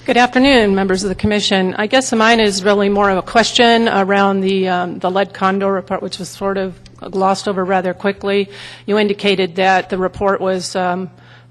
Good afternoon, members of the Commission. I guess mine is really more of a question around the lead condor report, which was sort of glossed over rather quickly. You indicated that the report was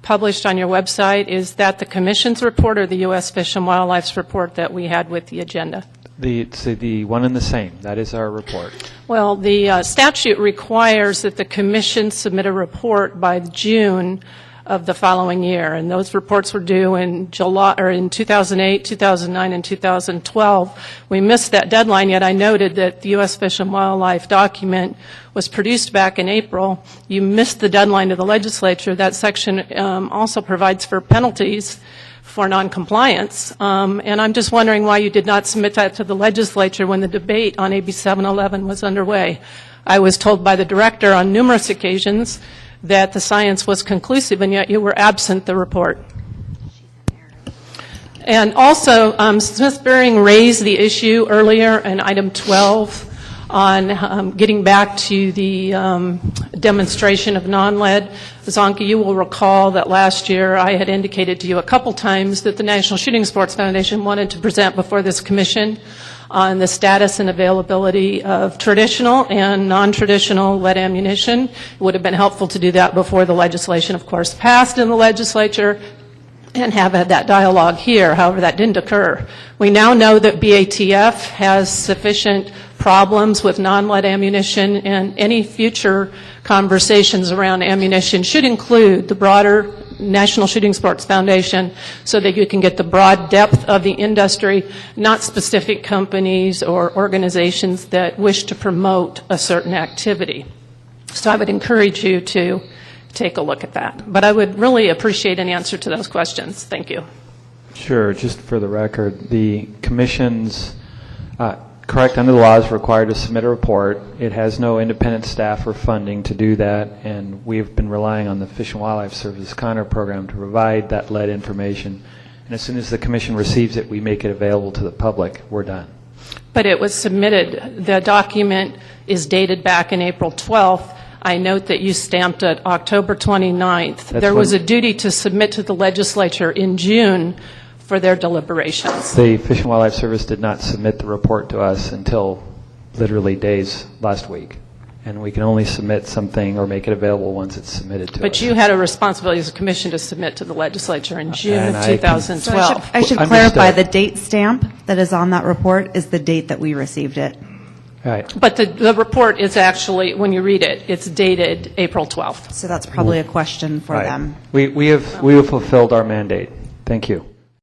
published on your website. Is that the Commission's report or the U.S. Fish and Wildlife's report that we had with the agenda? It's the one and the same. That is our report. Well, the statute requires that the Commission submit a report by June of the following year, and those reports were due in July or in 2008, 2009, and 2012. We missed that deadline, yet I noted that the U.S. Fish and Wildlife document was produced back in April. You missed the deadline to the legislature. That section also provides for penalties for noncompliance, and I'm just wondering why you did not submit that to the legislature when the debate on AB 711 was underway. I was told by the director on numerous occasions that the science was conclusive, and yet you were absent the report. And also, Smith-Bering raised the issue earlier in item 12 on getting back to the demonstration of non-lead. Zonka, you will recall that last year I had indicated to you a couple times that the National Shooting Sports Foundation wanted to present before this commission on the status and availability of traditional and non-traditional lead ammunition. It would have been helpful to do that before the legislation, of course, passed in the legislature and have had that dialogue here. However, that didn't occur. We now know that BATF has sufficient problems with non-lead ammunition, and any future conversations around ammunition should include the broader National Shooting Sports Foundation so that you can get the broad depth of the industry, not specific companies or organizations that wish to promote a certain activity. So I would encourage you to take a look at that. But I would really appreciate an answer to those questions. Thank you. Sure. Just for the record, the Commission's correct under the law is required to submit a report. It has no independent staff or funding to do that, and we've been relying on the Fish and Wildlife Service Condor program to provide that lead information. And as soon as the Commission receives it, we make it available to the public. We're done. But it was submitted. The document is dated back in April 12th. I note that you stamped it October 29th. There was a duty to submit to the legislature in June for their deliberations. The Fish and Wildlife Service did not submit the report to us until literally days last week. And we can only submit something or make it available once it's submitted to us. But you had a responsibility as a commission to submit to the legislature in June of 2012. So I should clarify, the date stamp that is on that report is the date that we received it. Right. But the report is actually, when you read it, it's dated April 12th. So that's probably a question for them. We have fulfilled our mandate. Thank you.